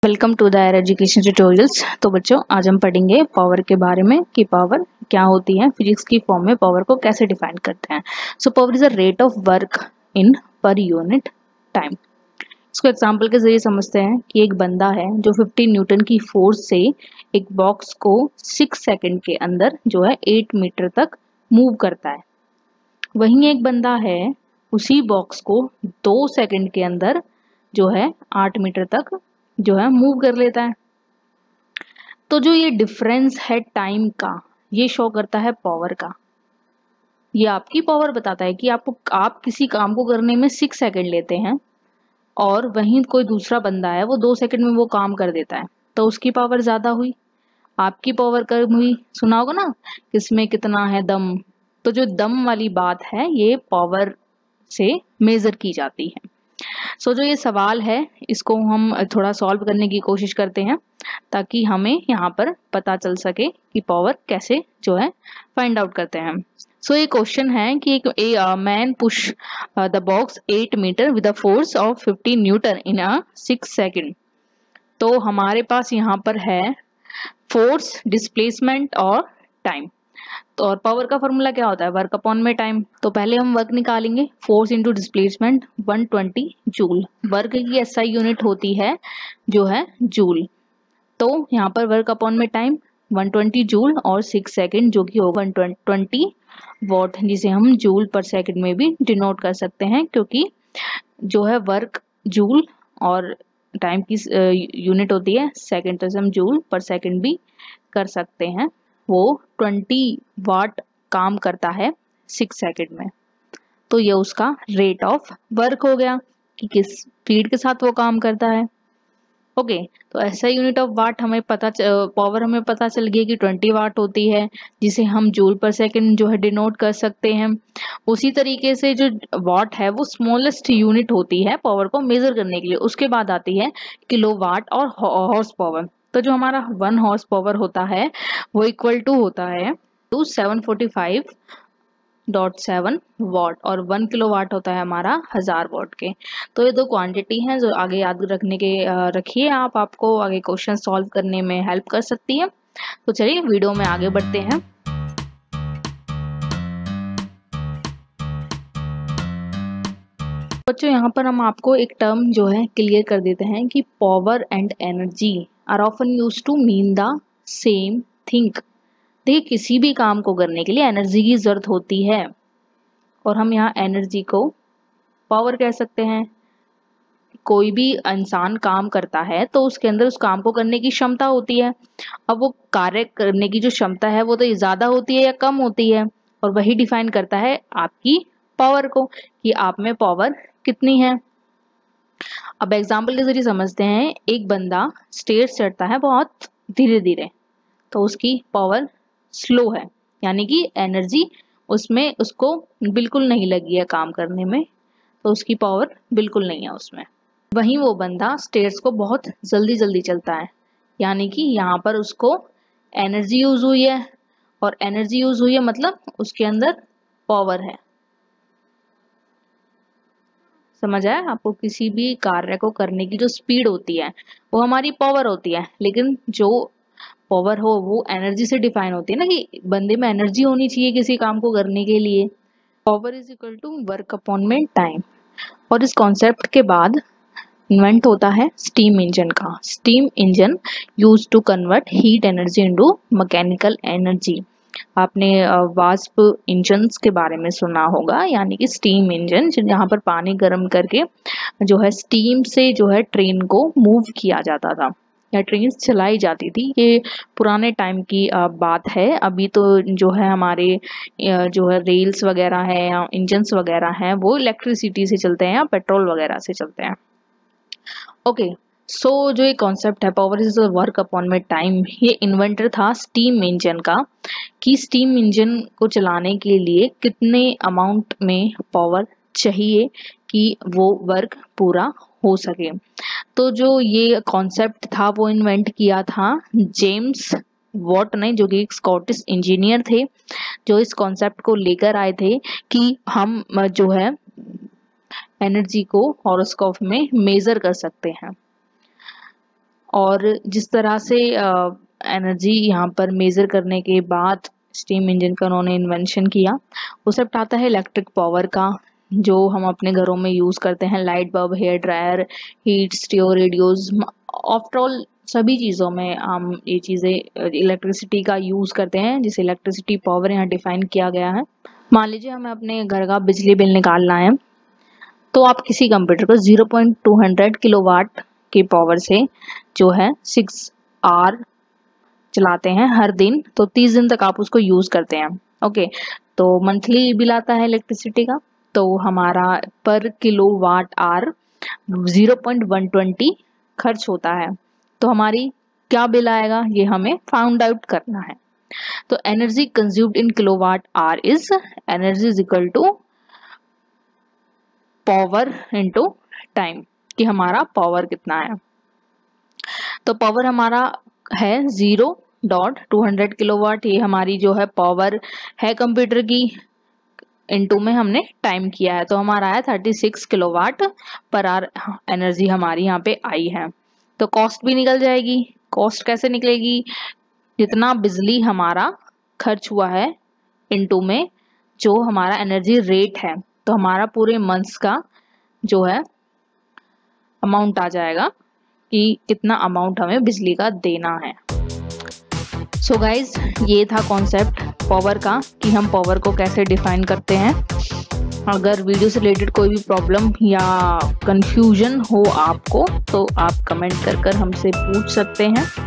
Welcome to the air education tutorials. तो बच्चों, आज हम पढ़ेंगे पावर के बारे में कि पावर क्या होती है, फिजिक्स की फॉर्म में पावर को कैसे डिफाइन करते हैं। So power is a rate of work in per unit time. इसको एग्जांपल के जरिए समझते हैं कि एक बंदा है जो 50 न्यूटन की फोर्स से एक बॉक्स को 6 सेकंड के अंदर जो है 8 मीटर तक मूव करता है। वहीं एक बंदा है उसी बॉक्स को 2 सेकंड के अंदर जो है 8 मीटर तक जो है मूव कर लेता है। तो जो ये डिफरेंस है टाइम का, ये शो करता है पावर का। ये आपकी पावर बताता है कि आप किसी काम को करने में 6 सेकंड लेते हैं और वहीं कोई दूसरा बंदा है वो 2 सेकंड में वो काम कर देता है, तो उसकी पावर ज्यादा हुई, आपकी पावर कम हुई। सुना होगा ना, किसमें कितना है दम। तो जो दम वाली बात है ये पावर से मेजर की जाती है। सो जो ये सवाल है इसको हम थोड़ा सॉल्व करने की कोशिश करते हैं ताकि हमें यहाँ पर पता चल सके कि पावर कैसे जो है फाइंड आउट करते हैं। सो ये क्वेश्चन है कि एक man push the box 8 metre with a force of 50 newton in a 6 second. तो हमारे पास यहाँ पर है फोर्स, डिस्प्लेसमेंट और टाइम। तो और पावर का फॉर्मूला क्या होता है, वर्क अपॉन में टाइम। तो पहले हम वर्क निकालेंगे, force into displacement 120 joule. Work की एसआई यूनिट होती है जो है जूल। तो यहाँ पर वर्क अपॉन में टाइम 120 जूल और 6 सेकंड जो कि होगा 120 वॉट, जिसे हम जूल पर सेकंड में भी डिनोट कर सकते हैं, क्योंकि जो है वर्क जूल और टाइम की यूनिट होती है सेकंड, तो हम जूल पर सेकंड भी कर सकते हैं। वो 20 वाट काम करता है 6 सेकंड में। तो ये उसका रेट ऑफ वर्क हो गया कि किस स्पीड के साथ वो काम करता है। ओके, तो ऐसा यूनिट ऑफ वाट हमें पावर हमें पता चल गया कि 20 वाट होती है, जिसे हम जूल पर सेकंड जो है डिनोट कर सकते हैं। उसी तरीके से जो वाट है वो स्मॉलेस्ट यूनिट होती है पावर को मेजर करने के लिए। उसके बाद आती है किलो वाट और हॉर्स पावर। तो जो हमारा 1 हॉर्स पावर होता है वो इक्वल टू होता है 745.7 वॉट और 1 किलो वाट होता है हमारा 1000 वॉट के। तो ये दो क्वांटिटी हैं जो आगे याद रखने के रखिए, आपको आगे क्वेश्चन सॉल्व करने में हेल्प कर सकती है। तो चलिए वीडियो में आगे बढ़ते हैं। बच्चों, यहाँ पर हम आपको एक टर्म जो है क्लियर कर देते हैं कि power and energy are often used to mean the same thing. देखिए, किसी भी काम को करने के लिए एनर्जी की जरूरत होती है और हम यहाँ एनर्जी को पावर कह सकते हैं। कोई भी इंसान काम करता है तो उसके अंदर उस काम को करने की क्षमता होती है। अब वो कार्य करने की जो क्षमता है वो तो ज्यादा होती है या कम होती है, और वही डिफाइन करता है आपकी पावर को कि आप में पावर कितनी है। अब एग्जाम्पल के जरिए समझते हैं। एक बंदा स्टेयर्स चढ़ता है बहुत धीरे धीरे, तो उसकी पावर स्लो है, यानी कि एनर्जी उसमें उसको बिल्कुल नहीं लगी है काम करने में, तो उसकी पावर बिल्कुल नहीं है उसमें। वहीं वो बंदा स्टेयर्स को बहुत जल्दी जल्दी चलता है, यानी कि यहाँ पर उसको एनर्जी यूज हुई है, और एनर्जी यूज हुई है मतलब उसके अंदर पावर है। समझ आया आपको? किसी भी कार्य को करने की जो स्पीड होती है वो हमारी पावर होती है, लेकिन जो पावर हो वो एनर्जी से डिफाइन होती है ना, कि बंदे में एनर्जी होनी चाहिए किसी काम को करने के लिए। Power is equal to work upon में टाइम। और इस कॉन्सेप्ट के बाद इन्वेंट होता है स्टीम इंजन का। Steam engine use to convert heat energy into mechanical energy. आपने वास्प इंजन के बारे में सुना होगा, यानी कि स्टीम इंजन जहाँ पर पानी गर्म करके जो है स्टीम से जो है ट्रेन को मूव किया जाता था या ट्रेन चलाई जाती थी। ये पुराने टाइम की बात है। अभी तो जो है हमारे जो है रेल्स वगैरह है या इंजन्स वगैरह हैं वो इलेक्ट्रिसिटी से चलते हैं या पेट्रोल वगैरह से चलते हैं। ओके, सो जो ये कॉन्सेप्ट है पावर इज वर्क अपॉन में टाइम, ये इन्वेंटर था स्टीम इंजन का, कि स्टीम इंजन को चलाने के लिए कितने अमाउंट में पावर चाहिए कि वो वर्क पूरा हो सके। तो जो ये कॉन्सेप्ट था वो इन्वेंट किया था जेम्स वॉट ने, जो कि एक स्कॉटिश इंजीनियर थे, जो इस कॉन्सेप्ट को लेकर आए थे कि हम जो है एनर्जी को हॉरोस्कोप में मेजर कर सकते हैं। और जिस तरह से एनर्जी यहाँ पर मेजर करने के बाद स्टीम इंजन का उन्होंने इन्वेंशन किया, वो सब आता है इलेक्ट्रिक पावर का, जो हम अपने घरों में यूज करते हैं, light bulb, hair dryer, heat, stereo, radios, after all सभी चीज़ों में हम ये चीज़ें इलेक्ट्रिसिटी का यूज करते हैं, जिसे इलेक्ट्रिसिटी पावर यहाँ डिफाइन किया गया है। मान लीजिए हमें अपने घर का बिजली बिल निकालना है, तो आप किसी कंप्यूटर को 0.200 किलोवाट की पावर से जो है 6 आवर चलाते हैं हर दिन, तो 30 दिन तक आप उसको यूज करते हैं। ओके, तो मंथली बिल आता है इलेक्ट्रिसिटी का, तो हमारा पर किलोवाट आवर 0.120 खर्च होता है। तो हमारी क्या बिल आएगा, ये हमें फाउंड आउट करना है। तो energy consumed in kilowatt hour is energy is equal to power into time, कि हमारा पावर कितना है। तो पावर हमारा है 0.200 किलोवाट, ये हमारी जो है पावर है कंप्यूटर की, इनटू में हमने टाइम किया है, तो हमारा है 36 किलोवाट पर आवर एनर्जी हमारी यहाँ पे आई है। तो कॉस्ट भी निकल जाएगी। कॉस्ट कैसे निकलेगी, जितना बिजली हमारा खर्च हुआ है इनटू में जो हमारा एनर्जी रेट है, तो हमारा पूरे मंथ्स का जो है अमाउंट आ जाएगा कि कितना अमाउंट हमें बिजली का देना है। सो गाइज, ये था कॉन्सेप्ट पावर का कि हम पावर को कैसे डिफाइन करते हैं। अगर वीडियो से रिलेटेड कोई भी प्रॉब्लम या कंफ्यूजन हो आपको, तो आप कमेंट कर हमसे पूछ सकते हैं।